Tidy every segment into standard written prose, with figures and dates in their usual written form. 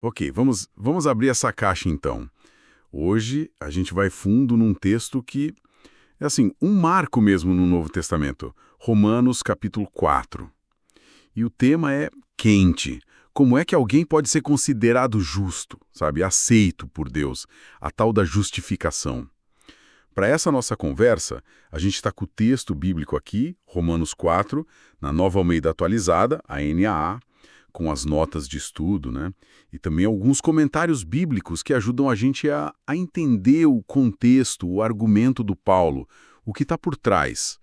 Ok, vamos abrir essa caixa então. Hoje a gente vai fundo num texto que é assim, um marco mesmo no Novo Testamento. Romanos capítulo 4. E o tema é quente. Como é que alguém pode ser considerado justo, sabe, aceito por Deus? A tal da justificação. Para essa nossa conversa, a gente está com o texto bíblico aqui, Romanos 4, na Nova Almeida Atualizada, a NAA, com as notas de estudo, né? E também alguns comentários bíblicos que ajudam a gente a entender o contexto, o argumento do Paulo, o que está por trás.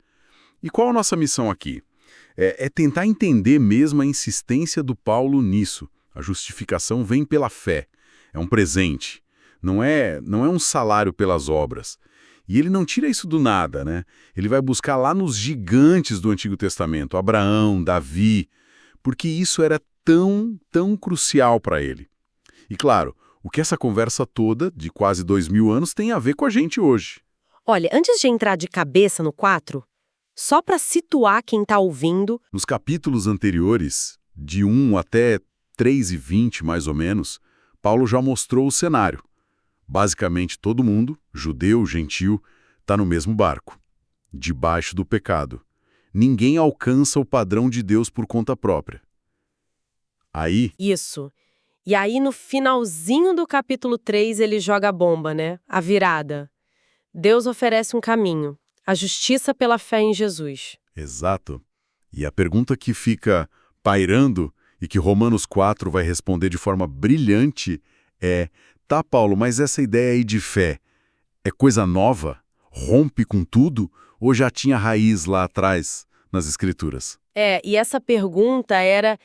E qual a nossa missão aqui? É tentar entender mesmo a insistência do Paulo nisso. A justificação vem pela fé. É um presente. Não é um salário pelas obras. E ele não tira isso do nada, né? Ele vai buscar lá nos gigantes do Antigo Testamento, Abraão, Davi, porque isso era tão crucial para ele. E claro, o que essa conversa toda, de quase 2000 anos, tem a ver com a gente hoje. Olha, antes de entrar de cabeça no 4, só para situar quem está ouvindo, Nos capítulos anteriores, de 1 até 3:20 mais ou menos, Paulo já mostrou o cenário. Basicamente todo mundo, judeu, gentil, está no mesmo barco, debaixo do pecado. Ninguém alcança o padrão de Deus por conta própria. Aí, isso. E aí no finalzinho do capítulo 3 ele joga a bomba, né? A virada. Deus oferece um caminho, a justiça pela fé em Jesus. exato. E a pergunta que fica pairando e que Romanos 4 vai responder de forma brilhante é: tá, Paulo, mas essa ideia aí de fé é coisa nova? Rompe com tudo? Ou já tinha raiz lá atrás nas Escrituras? E essa pergunta era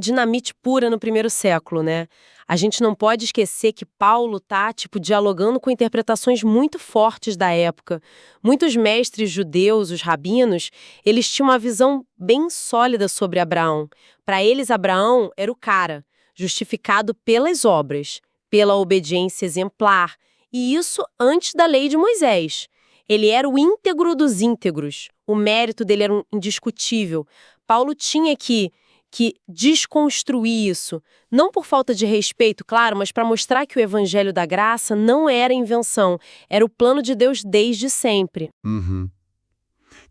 dinamite pura no primeiro século, né? A gente não pode esquecer que Paulo tá, dialogando com interpretações muito fortes da época. Muitos mestres judeus, os rabinos, eles tinham uma visão bem sólida sobre Abraão. Para eles, Abraão era o cara, justificado pelas obras, pela obediência exemplar, e isso antes da lei de Moisés. Ele era o íntegro dos íntegros, o mérito dele era indiscutível. Paulo tinha que desconstruir isso, não por falta de respeito, claro, mas para mostrar que o evangelho da graça não era invenção, era o plano de Deus desde sempre. Uhum.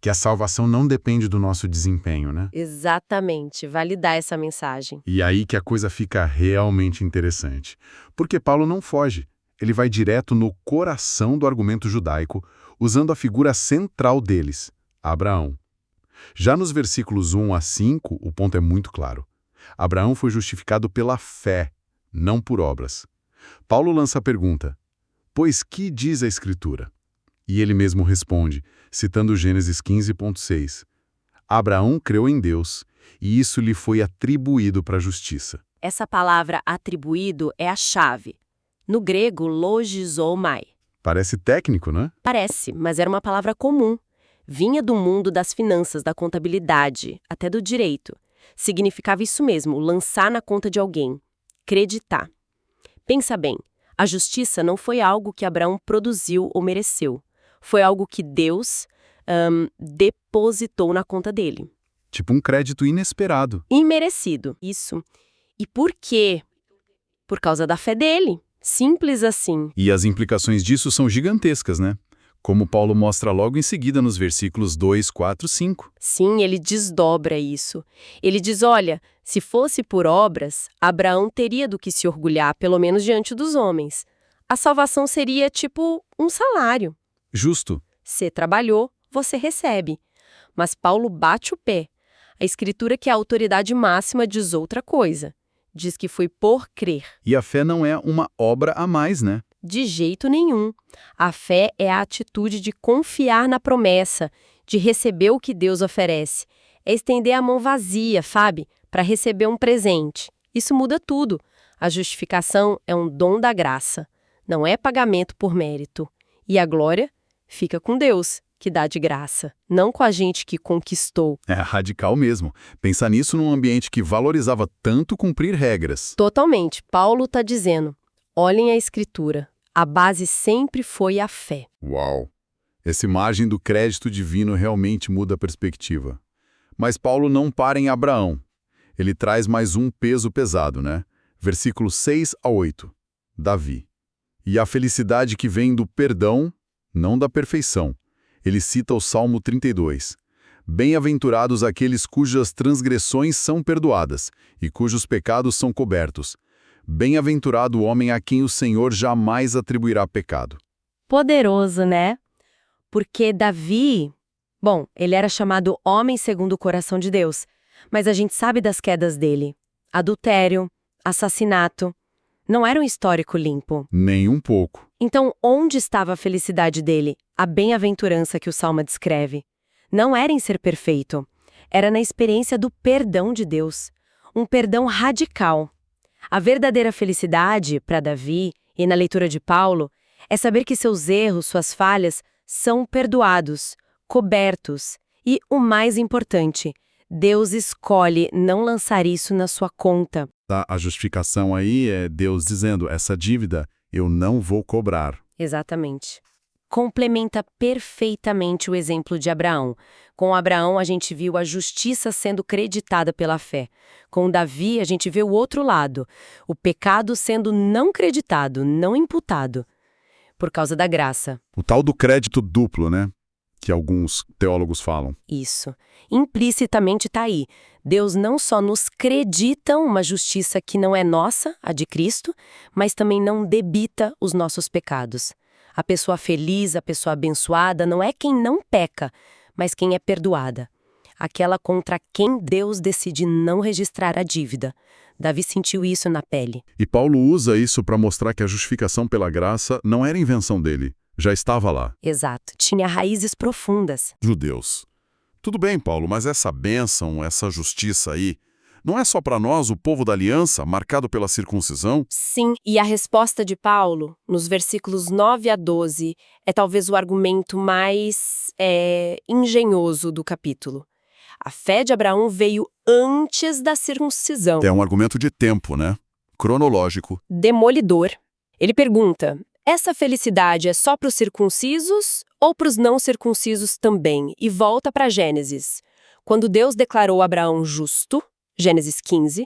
Que a salvação não depende do nosso desempenho, né? Exatamente, validar essa mensagem. E aí que a coisa fica realmente interessante. Porque Paulo não foge. Ele vai direto no coração do argumento judaico, usando a figura central deles, Abraão. Já nos versículos 1 a 5, o ponto é muito claro. Abraão foi justificado pela fé, não por obras. Paulo lança a pergunta: pois que diz a Escritura? E ele mesmo responde, citando Gênesis 15:6. Abraão creu em Deus, e isso lhe foi atribuído para a justiça. Essa palavra atribuído é a chave. No grego, logizomai. Parece técnico, né? Parece, mas era uma palavra comum. Vinha do mundo das finanças, da contabilidade, até do direito. Significava isso mesmo, lançar na conta de alguém. Creditar. Pensa bem, a justiça não foi algo que Abraão produziu ou mereceu. Foi algo que Deus depositou na conta dele. Tipo um crédito inesperado. Imerecido, isso. E por quê? Por causa da fé dele. Simples assim. E as implicações disso são gigantescas, né? Como Paulo mostra logo em seguida nos versículos 2, 4, 5. Sim, ele desdobra isso. Ele diz, olha, se fosse por obras, Abraão teria do que se orgulhar, pelo menos diante dos homens. A salvação seria tipo um salário. Justo. Você trabalhou, você recebe. Mas Paulo bate o pé. A Escritura, que é a autoridade máxima, diz outra coisa. Diz que foi por crer. E a fé não é uma obra a mais, né? De jeito nenhum. A fé é a atitude de confiar na promessa, de receber o que Deus oferece. É estender a mão vazia, sabe? Para receber um presente. Isso muda tudo. A justificação é um dom da graça. Não é pagamento por mérito. E a glória fica com Deus, que dá de graça. Não com a gente que conquistou. É radical mesmo. Pensar nisso num ambiente que valorizava tanto cumprir regras. Totalmente. Paulo está dizendo, olhem a Escritura. A base sempre foi a fé. Uau! Essa imagem do crédito divino realmente muda a perspectiva. Mas Paulo não para em Abraão. Ele traz mais um peso pesado, né? Versículos 6 a 8. Davi. E a felicidade que vem do perdão, não da perfeição. Ele cita o Salmo 32. Bem-aventurados aqueles cujas transgressões são perdoadas e cujos pecados são cobertos. Bem-aventurado o homem a quem o Senhor jamais atribuirá pecado. Poderoso, né? Porque Davi, bom, ele era chamado homem segundo o coração de Deus, mas a gente sabe das quedas dele. Adultério, assassinato, não era um histórico limpo. Nem um pouco. Então, onde estava a felicidade dele, a bem-aventurança que o Salmo descreve? Não era em ser perfeito, era na experiência do perdão de Deus, um perdão radical. A verdadeira felicidade, para Davi, e na leitura de Paulo, é saber que seus erros, suas falhas, são perdoados, cobertos e, o mais importante, Deus escolhe não lançar isso na sua conta. A justificação aí é Deus dizendo, essa dívida eu não vou cobrar. Exatamente. Complementa perfeitamente o exemplo de Abraão. Com Abraão, a gente viu a justiça sendo creditada pela fé. Com Davi, a gente vê o outro lado, o pecado sendo não creditado, não imputado, por causa da graça. O tal do crédito duplo, né? Que alguns teólogos falam. Isso. Implicitamente está aí. Deus não só nos credita uma justiça que não é nossa, a de Cristo, mas também não debita os nossos pecados. A pessoa feliz, a pessoa abençoada, não é quem não peca, mas quem é perdoada. Aquela contra quem Deus decide não registrar a dívida. Davi sentiu isso na pele. E Paulo usa isso para mostrar que a justificação pela graça não era invenção dele. Já estava lá. Exato. Tinha raízes profundas. Judeus. Tudo bem, Paulo, mas essa bênção, essa justiça aí, não é só para nós, o povo da aliança, marcado pela circuncisão? Sim, e a resposta de Paulo, nos versículos 9 a 12, é talvez o argumento mais engenhoso do capítulo. A fé de Abraão veio antes da circuncisão. É um argumento de tempo, né? Cronológico. Demolidor. Ele pergunta, essa felicidade é só para os circuncisos ou para os não circuncisos também? E volta para Gênesis. Quando Deus declarou Abraão justo, Gênesis 15,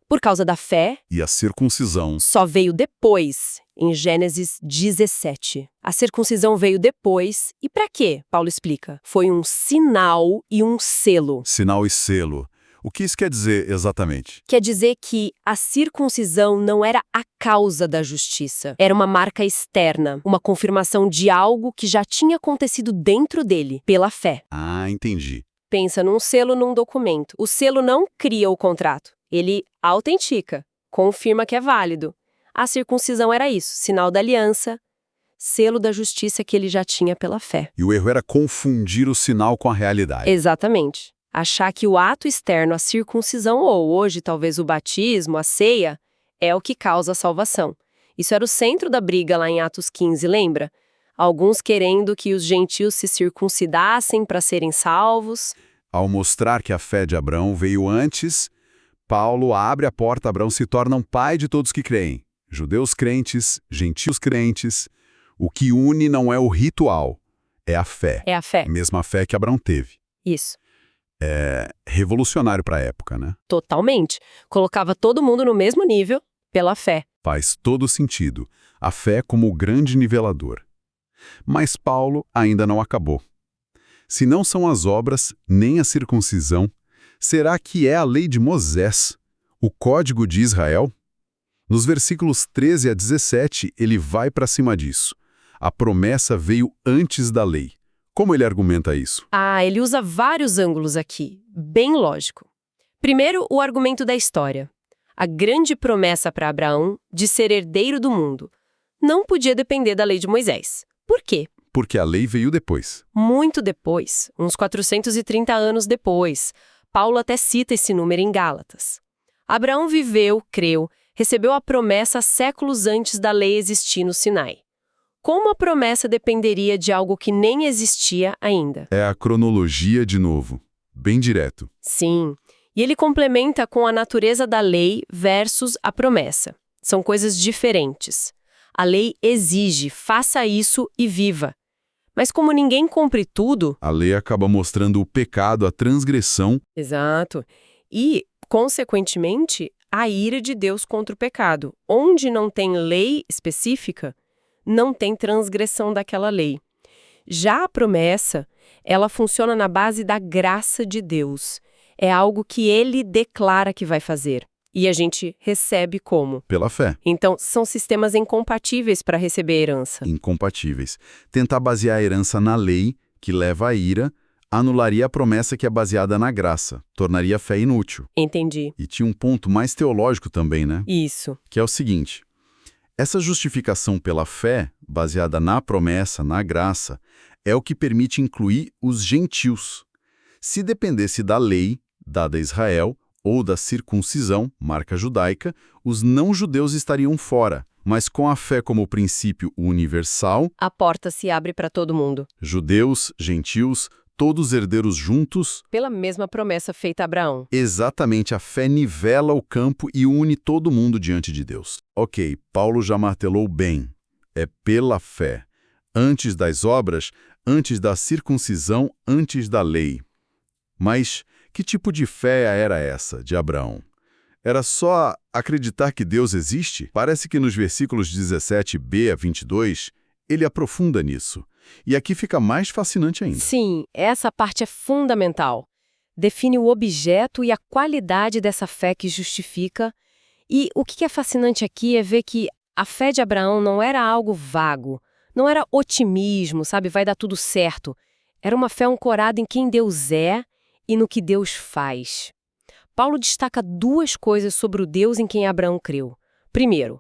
por causa da fé, E a circuncisão. só veio depois, em Gênesis 17. A circuncisão veio depois, e para quê? Paulo explica. Foi um sinal e um selo. Sinal e selo. O que isso quer dizer exatamente? Quer dizer que a circuncisão não era a causa da justiça. Era uma marca externa, uma confirmação de algo que já tinha acontecido dentro dele, pela fé. Ah, entendi. Pensa num selo num documento. O selo não cria o contrato. Ele autentica, confirma que é válido. A circuncisão era isso, sinal da aliança, selo da justiça que ele já tinha pela fé. E o erro era confundir o sinal com a realidade. Exatamente. Achar que o ato externo, a circuncisão, ou hoje talvez o batismo, a ceia, é o que causa a salvação. Isso era o centro da briga lá em Atos 15, lembra? Alguns querendo que os gentios se circuncidassem para serem salvos. Ao mostrar que a fé de Abraão veio antes, Paulo abre a porta, Abraão se torna um pai de todos que creem. Judeus crentes, gentios crentes. O que une não é o ritual, é a fé. É a fé. A mesma fé que Abraão teve. Isso. É revolucionário para a época, né? Totalmente. Colocava todo mundo no mesmo nível pela fé. Faz todo sentido. A fé como o grande nivelador. Mas Paulo ainda não acabou. Se não são as obras, nem a circuncisão, será que é a lei de Moisés, o código de Israel? Nos versículos 13 a 17, ele vai para cima disso. A promessa veio antes da lei. Como ele argumenta isso? Ele usa vários ângulos aqui, bem lógico. Primeiro, o argumento da história. A grande promessa para Abraão de ser herdeiro do mundo não podia depender da lei de Moisés. Por quê? Porque a lei veio depois. Muito depois, uns 430 anos depois. Paulo até cita esse número em Gálatas. Abraão viveu, creu, recebeu a promessa séculos antes da lei existir no Sinai. Como a promessa dependeria de algo que nem existia ainda? É a cronologia de novo, bem direto. Sim, e ele complementa com a natureza da lei versus a promessa. São coisas diferentes. A lei exige, faça isso e viva. Mas como ninguém cumpre tudo... A lei acaba mostrando o pecado, a transgressão. Exato. E, consequentemente, a ira de Deus contra o pecado. Onde não tem lei específica, não tem transgressão daquela lei. Já a promessa, ela funciona na base da graça de Deus. É algo que ele declara que vai fazer. E a gente recebe como? Pela fé. Então, são sistemas incompatíveis para receber a herança. Incompatíveis. Tentar basear a herança na lei, que leva à ira, anularia a promessa que é baseada na graça, tornaria a fé inútil. Entendi. E tinha um ponto mais teológico também, né? Isso. Que é o seguinte: essa justificação pela fé, baseada na promessa, na graça, é o que permite incluir os gentios. Se dependesse da lei dada a Israel, ou da circuncisão, marca judaica, os não-judeus estariam fora. Mas com a fé como princípio universal, A porta se abre para todo mundo. judeus, gentios, todos herdeiros juntos, Pela mesma promessa feita a Abraão. exatamente a fé nivela o campo e une todo mundo diante de Deus. Ok, Paulo já martelou bem. É pela fé. Antes das obras, antes da circuncisão, antes da lei. Mas que tipo de fé era essa, de Abraão? Era só acreditar que Deus existe? Parece que nos versículos 17b a 22, ele aprofunda nisso. E aqui fica mais fascinante ainda. Sim, essa parte é fundamental. Define o objeto e a qualidade dessa fé que justifica. E o que é fascinante aqui é ver que a fé de Abraão não era algo vago, não era otimismo, sabe, vai dar tudo certo. Era uma fé ancorada em quem Deus é e no que Deus faz. Paulo destaca duas coisas sobre o Deus em quem Abraão creu. Primeiro,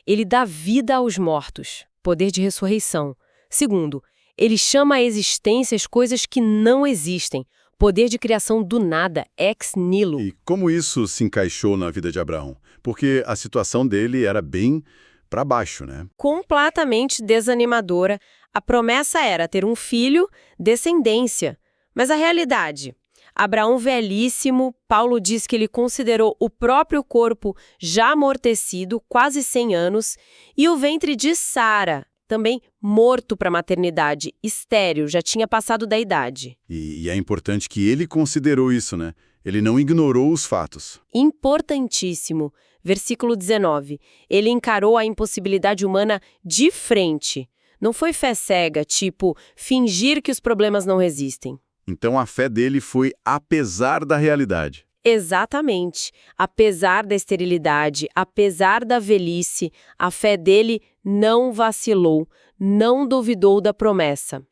ele dá vida aos mortos, poder de ressurreição. Segundo, ele chama à existência as coisas que não existem, poder de criação do nada, ex nihilo. E como isso se encaixou na vida de Abraão? Porque a situação dele era bem para baixo, né? Completamente desanimadora. A promessa era ter um filho, descendência. Mas a realidade? Abraão velhíssimo, Paulo diz que ele considerou o próprio corpo já amortecido, quase 100 anos, e o ventre de Sara, também morto para a maternidade, estéril, já tinha passado da idade. E é importante que ele considerou isso, né? Ele não ignorou os fatos. Importantíssimo. Versículo 19. Ele encarou a impossibilidade humana de frente. Não foi fé cega, tipo, fingir que os problemas não existem. Então a fé dele foi apesar da realidade. Exatamente. Apesar da esterilidade, apesar da velhice, a fé dele não vacilou, não duvidou da promessa.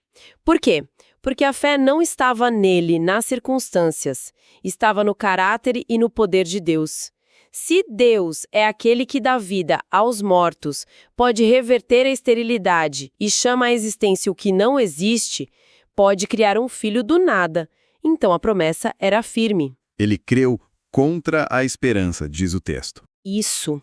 Por quê? Porque a fé não estava nele, nas circunstâncias. Estava no caráter e no poder de Deus. Se Deus é aquele que dá vida aos mortos, pode reverter a esterilidade e chama à existência o que não existe, pode criar um filho do nada. Então a promessa era firme. Ele creu contra a esperança, diz o texto. Isso.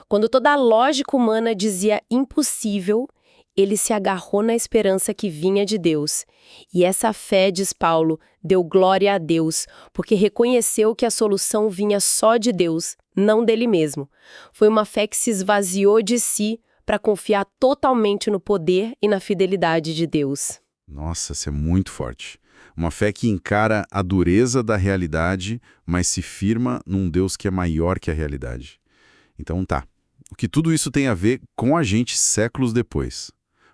Quando toda a lógica humana dizia impossível, ele se agarrou na esperança que vinha de Deus. E essa fé, diz Paulo, deu glória a Deus, porque reconheceu que a solução vinha só de Deus, não dele mesmo. Foi uma fé que se esvaziou de si para confiar totalmente no poder e na fidelidade de Deus. Nossa, isso é muito forte. Uma fé que encara a dureza da realidade, mas se firma num Deus que é maior que a realidade. Então tá. O que tudo isso tem a ver com a gente séculos depois?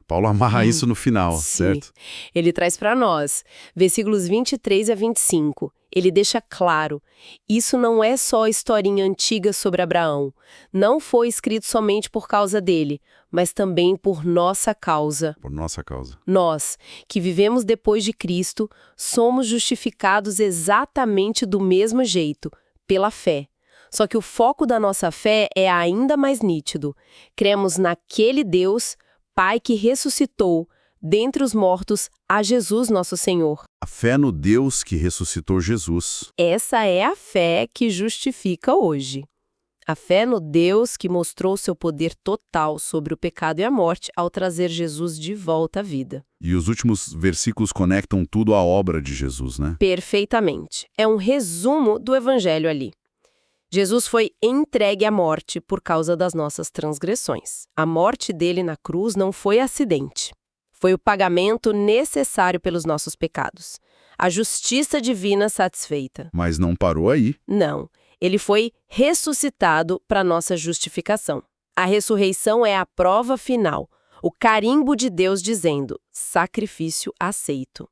Paulo amarra isso no final, Sim. certo? Ele traz para nós, versículos 23 a 25. Ele deixa claro, isso não é só historinha antiga sobre Abraão. Não foi escrito somente por causa dele, mas também por nossa causa. Por nossa causa. Nós, que vivemos depois de Cristo, somos justificados exatamente do mesmo jeito, pela fé. Só que o foco da nossa fé é ainda mais nítido. Cremos naquele Deus, Pai que ressuscitou, dentre os mortos, a Jesus nosso Senhor. A fé no Deus que ressuscitou Jesus. Essa é a fé que justifica hoje. A fé no Deus que mostrou seu poder total sobre o pecado e a morte ao trazer Jesus de volta à vida. E os últimos versículos conectam tudo à obra de Jesus, né? Perfeitamente. É um resumo do Evangelho ali. Jesus foi entregue à morte por causa das nossas transgressões. A morte dele na cruz não foi acidente. Foi o pagamento necessário pelos nossos pecados. A justiça divina satisfeita. Mas não parou aí. Não. Ele foi ressuscitado para nossa justificação. A ressurreição é a prova final, o carimbo de Deus dizendo: sacrifício aceito.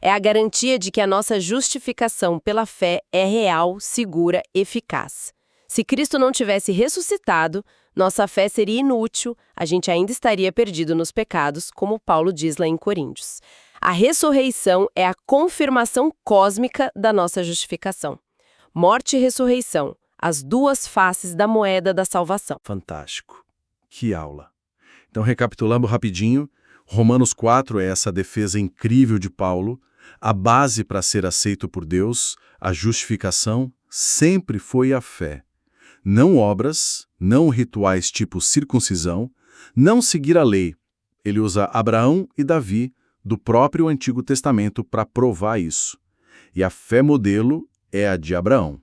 É a garantia de que a nossa justificação pela fé é real, segura, eficaz. Se Cristo não tivesse ressuscitado, nossa fé seria inútil, a gente ainda estaria perdido nos pecados, como Paulo diz lá em Coríntios. A ressurreição é a confirmação cósmica da nossa justificação. Morte e ressurreição, as duas faces da moeda da salvação. Fantástico. Que aula. Então, recapitulando rapidinho, Romanos 4 é essa defesa incrível de Paulo. A base para ser aceito por Deus, a justificação, sempre foi a fé. Não obras, não rituais tipo circuncisão, não seguir a lei. Ele usa Abraão e Davi, do próprio Antigo Testamento, para provar isso. E a fé modelo é a de Abraão.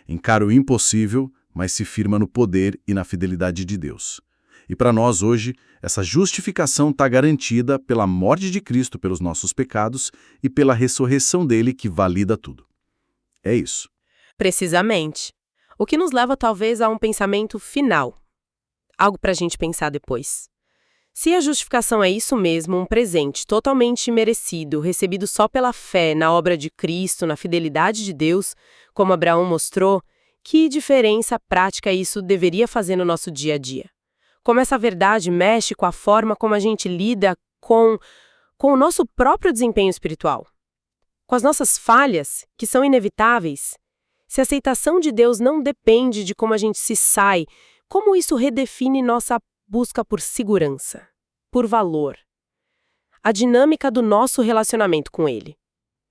Encara o impossível, mas se firma no poder e na fidelidade de Deus. E para nós hoje, essa justificação está garantida pela morte de Cristo pelos nossos pecados e pela ressurreição dele que valida tudo. É isso. Precisamente. O que nos leva talvez a um pensamento final. Algo para a gente pensar depois. Se a justificação é isso mesmo, um presente totalmente merecido, recebido só pela fé na obra de Cristo, na fidelidade de Deus, como Abraão mostrou, que diferença prática isso deveria fazer no nosso dia a dia? Como essa verdade mexe com a forma como a gente lida com o nosso próprio desempenho espiritual? Com as nossas falhas, que são inevitáveis? Se a aceitação de Deus não depende de como a gente se sai, como isso redefine nossa busca por segurança, por valor? A dinâmica do nosso relacionamento com Ele.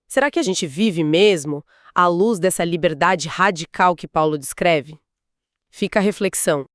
Será que a gente vive mesmo à luz dessa liberdade radical que Paulo descreve? Fica a reflexão.